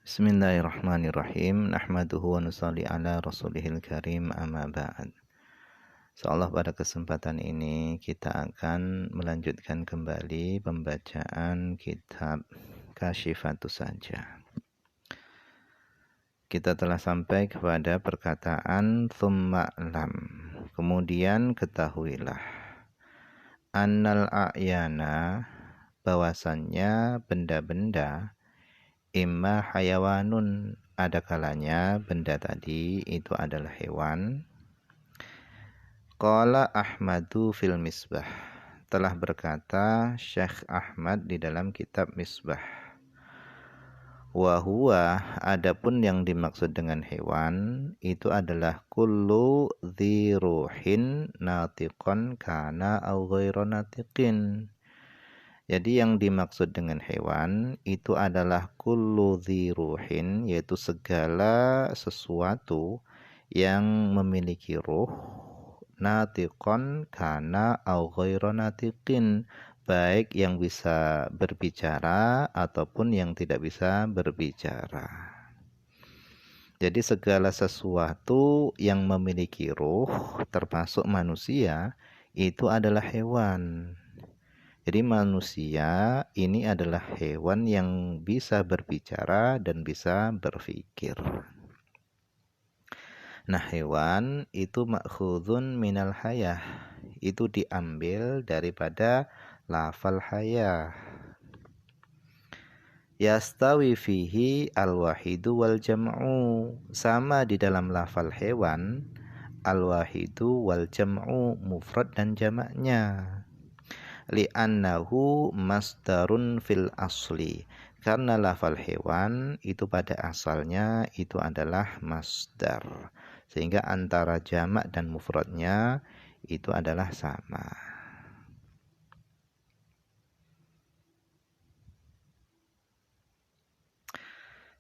Bismillahirrahmanirrahim. Nahmaduhu wa nusalli ala rasulihil karim, amma ba'd. Insyaallah pada kesempatan ini kita akan melanjutkan kembali pembacaan kitab Kasyifatus Sajah. Kita telah sampai kepada perkataan tsumma lam. Kemudian ketahuilah annal a'yana, bahwasannya benda-benda, imma hayawanun, ada kalanya benda tadi itu adalah hewan. Qala Ahmadu fil Misbah, telah berkata Syekh Ahmad di dalam kitab Misbah. Wa huwa, adapun yang dimaksud dengan hewan itu adalah kullu dzi ruhin natiqan kana au ghairu natiqin. Jadi yang dimaksud dengan hewan itu adalah kullu dzi ruhin, yaitu segala sesuatu yang memiliki ruh, natiqon kana au ghairu natiqin, baik yang bisa berbicara ataupun yang tidak bisa berbicara. Jadi segala sesuatu yang memiliki ruh termasuk manusia itu adalah hewan. Jadi manusia ini adalah hewan yang bisa berbicara dan bisa berpikir. Nah, hewan itu ma'khudun minal hayah, itu diambil daripada lafal hayah. Yastawi fihi al-wahidu wal jam'u, sama di dalam lafal hewan al-wahidu wal jam'u, mufrad dan jamaknya. Li'annahu masdarun fil asli, karena lafal hewan itu pada asalnya itu adalah masdar, sehingga antara jamak dan mufradnya itu adalah sama.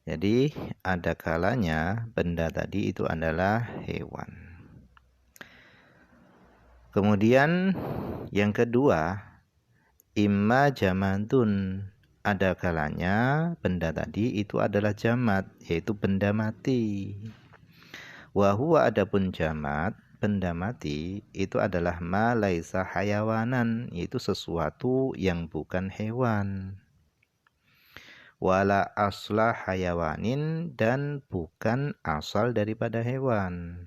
Jadi ada kalanya benda tadi itu adalah hewan. Kemudian yang kedua, imma jamadun, ada kalanya benda tadi itu adalah jamad, yaitu benda mati. Wa huwa, adapun jamad, benda mati itu adalah ma laisa hayawanan, yaitu sesuatu yang bukan hewan. Wala asla hayawanin, dan bukan asal daripada hewan.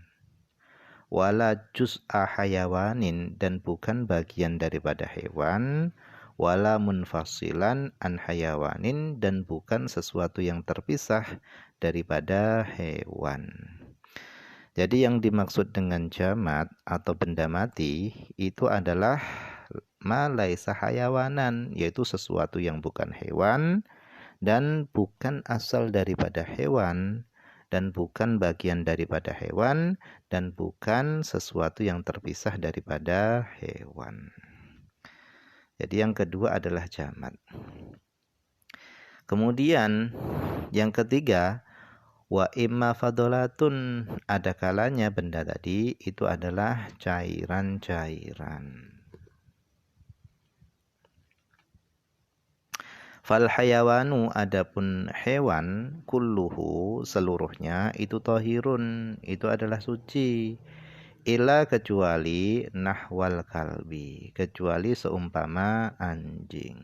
Wala juz'a hayawanin, dan bukan bagian daripada hewan. Wala munfasilan an hayawanin, dan bukan sesuatu yang terpisah daripada hewan. Jadi yang dimaksud dengan jamad atau benda mati itu adalah ma laisa hayawanan, yaitu sesuatu yang bukan hewan dan bukan asal daripada hewan, dan bukan bagian daripada hewan, dan bukan sesuatu yang terpisah daripada hewan. Jadi yang kedua adalah jamad. Kemudian yang ketiga, wa imma fadolatun, ada kalanya benda tadi itu adalah cairan-cairan. Fal hayawanu, adapun hewan, kulluhu, seluruhnya itu tahirun, itu adalah suci. Ila, kecuali nahwal kalbi, kecuali seumpama anjing.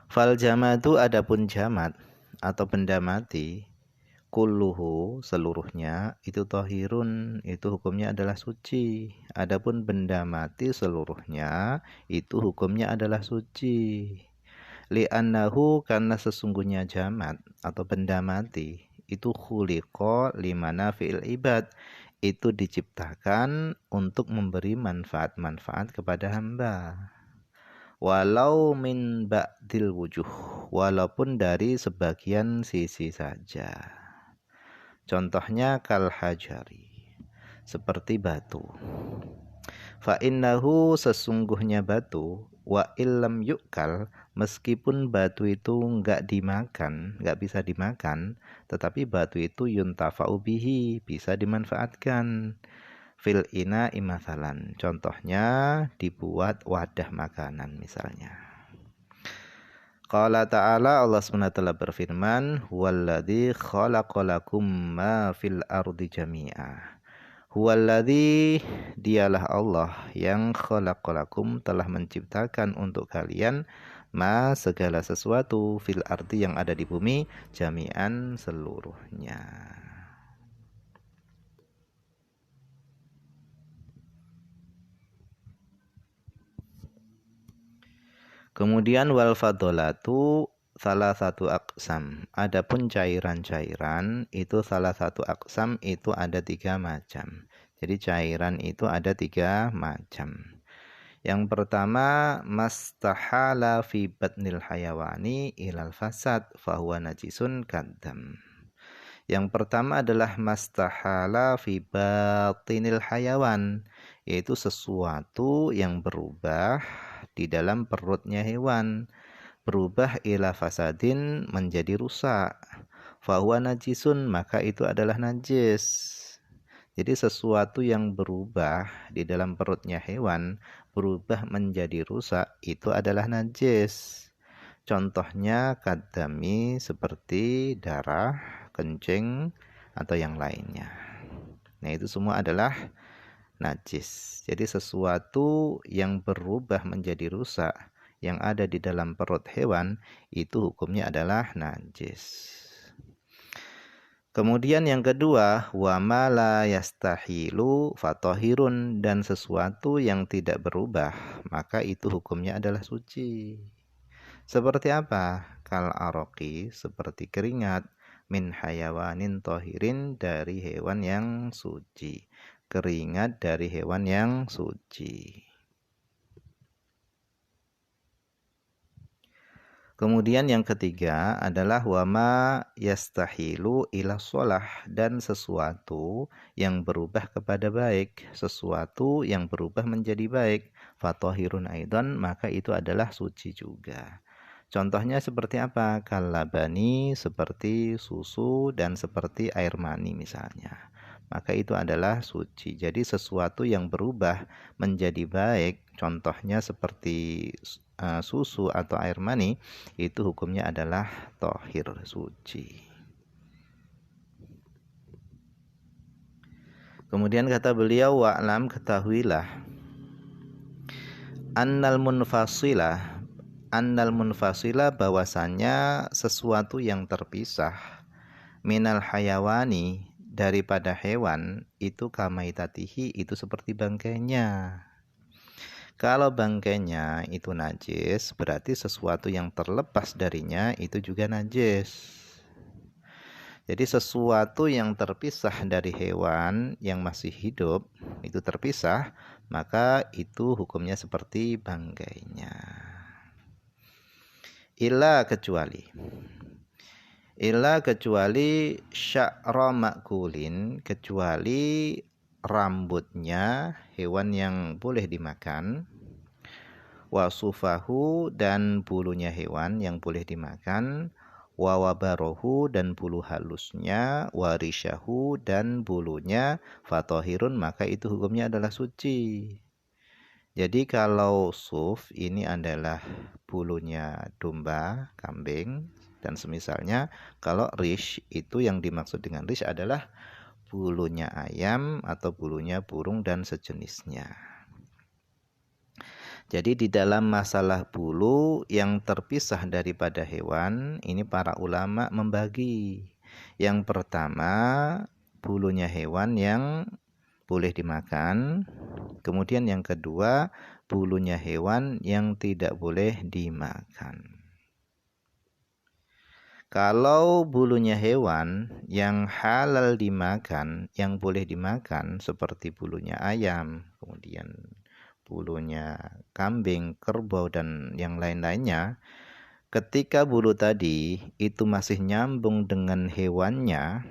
Fal jamadu, adapun jamad atau benda mati, kulluhu, seluruhnya itu tahirun, itu hukumnya adalah suci. Adapun benda mati seluruhnya itu hukumnya adalah suci. Li'annahu, karena sesungguhnya jamad atau benda mati itu khuliqa limana fi'il ibad, itu diciptakan untuk memberi manfaat-manfaat kepada hamba. Walau min ba'dil wujuh, walaupun dari sebagian sisi saja. Contohnya kal hajari, seperti batu. Fa innahu, sesungguhnya batu, wa illam yu'kal, meskipun batu itu enggak dimakan, enggak bisa dimakan, tetapi batu itu yuntafa'u bihi, bisa dimanfaatkan. fil ina imathalan. Contohnya dibuat wadah makanan misalnya. Qala ta'ala, Allah SWT berfirman, huwaladzi khalaqalakum ma fil ardi jami'a. Huwaladzi, dialah Allah yang khalaqalakum, telah menciptakan untuk kalian ma, segala sesuatu, fil ardi, yang ada di bumi, jami'an, seluruhnya. Kemudian wal fadolatu salah satu aksam. Adapun cairan-cairan itu salah satu aksam, itu ada 3 macam. Jadi cairan itu ada 3 macam. Yang pertama, mastahala fi batnil hayawani ilal fasad fahuwa najisun kaddam. Yang pertama adalah mastahala fi batinil hayawan, yaitu sesuatu yang berubah di dalam perutnya hewan, berubah ila fasadin, menjadi rusak. Fahuwa najisun, maka itu adalah najis. Jadi sesuatu yang berubah di dalam perutnya hewan, berubah menjadi rusak, itu adalah najis. Contohnya kadami, seperti darah, kencing, atau yang lainnya. Nah, itu semua adalah najis. Jadi sesuatu yang berubah menjadi rusak yang ada di dalam perut hewan, itu hukumnya adalah najis. Kemudian yang kedua, wa ma la yastahilu fatahirun, dan sesuatu yang tidak berubah, maka itu hukumnya adalah suci. Seperti apa? Kal aroqi, seperti keringat, min hayawanin tohirin, dari hewan yang suci. Keringat dari hewan yang suci. Kemudian yang ketiga adalah wama yastahilu ila sholah, dan sesuatu yang berubah kepada baik, sesuatu yang berubah menjadi baik, fatahirun aidan, maka itu adalah suci juga. Contohnya seperti apa? Kalabani, seperti susu, dan seperti air mani misalnya. Maka itu adalah suci. Jadi sesuatu yang berubah menjadi baik, contohnya seperti susu atau air mani, itu hukumnya adalah tohir, suci. Kemudian kata beliau, wa'lam, ketahuilah, annal munfasila, bahwasannya sesuatu yang terpisah, minal hayawani, daripada hewan, itu kamaitatihi, itu seperti bangkainya. Kalau bangkainya itu najis, berarti sesuatu yang terlepas darinya itu juga najis. Jadi sesuatu yang terpisah dari hewan yang masih hidup, itu terpisah, maka itu hukumnya seperti bangkainya. Illa kecuali sya'ra ma'kulin, kecuali rambutnya hewan yang boleh dimakan, wasufahu, dan bulunya hewan yang boleh dimakan, wawabarohu, dan bulu halusnya, warishahu, dan bulunya, fatahirun, maka itu hukumnya adalah suci. Jadi kalau suf ini adalah bulunya domba, kambing, dan semisalnya. Kalau rish itu yang dimaksud dengan rish adalah bulunya ayam atau bulunya burung dan sejenisnya. Jadi di dalam masalah bulu yang terpisah daripada hewan, ini para ulama membagi. Yang pertama, bulunya hewan yang boleh dimakan. Kemudian yang kedua, bulunya hewan yang tidak boleh dimakan. Kalau bulunya hewan yang halal dimakan, yang boleh dimakan, seperti bulunya ayam, kemudian bulunya kambing, kerbau, dan yang lain-lainnya, ketika bulu tadi itu masih nyambung dengan hewannya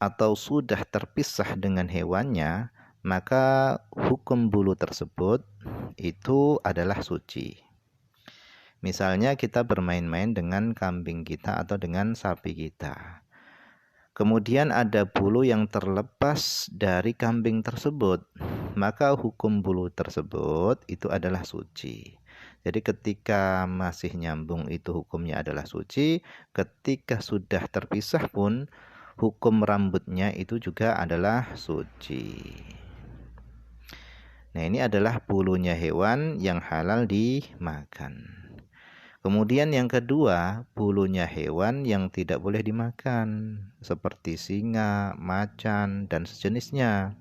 atau sudah terpisah dengan hewannya, maka hukum bulu tersebut itu adalah suci. Misalnya kita bermain-main dengan kambing kita atau dengan sapi kita. kemudian ada bulu yang terlepas dari kambing tersebut, maka hukum bulu tersebut itu adalah suci. Jadi ketika masih nyambung itu hukumnya adalah suci, ketika sudah terpisah pun hukum rambutnya itu juga adalah suci. Nah, ini adalah bulunya hewan yang halal dimakan. Kemudian yang kedua, bulunya hewan yang tidak boleh dimakan, seperti singa, macan, dan sejenisnya.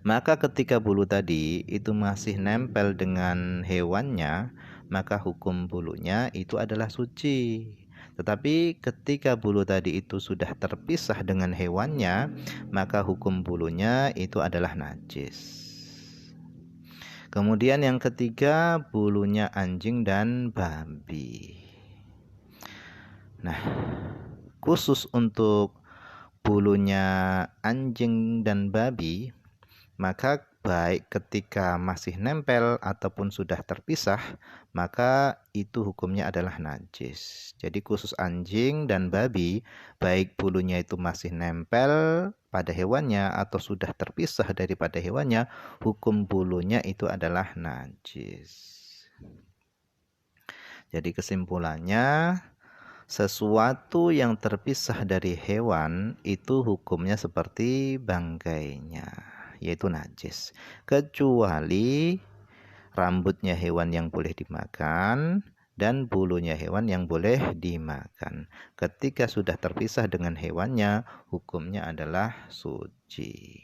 Maka ketika bulu tadi itu masih nempel dengan hewannya, maka hukum bulunya itu adalah suci. Tetapi ketika bulu tadi itu sudah terpisah dengan hewannya, maka hukum bulunya itu adalah najis. Kemudian yang ketiga, bulunya anjing dan babi. Nah, khusus untuk bulunya anjing dan babi, maka baik ketika masih nempel ataupun sudah terpisah, maka itu hukumnya adalah najis. Jadi khusus anjing dan babi, baik bulunya itu masih nempel pada hewannya atau sudah terpisah daripada hewannya, hukum bulunya itu adalah najis. Jadi kesimpulannya, sesuatu yang terpisah dari hewan itu hukumnya seperti bangkainya, yaitu najis. Kecuali rambutnya hewan yang boleh dimakan dan bulunya hewan yang boleh dimakan. Ketika sudah terpisah dengan hewannya, hukumnya adalah suci.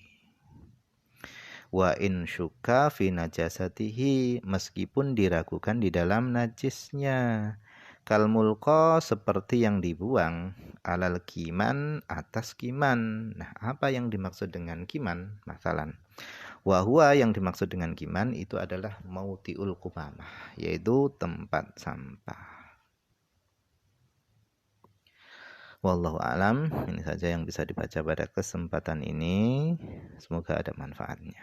Wa in syukka fi najasatihi, meskipun diragukan di dalam najisnya. Kal mulqa, seperti yang dibuang, alal kiman, atas kiman. Nah, apa yang dimaksud dengan kiman? Masalan, wa huwa, yang dimaksud dengan kiman itu adalah mautiul qumamah, yaitu tempat sampah. Wallahu alam, ini saja yang bisa dibaca pada kesempatan ini. Semoga ada manfaatnya.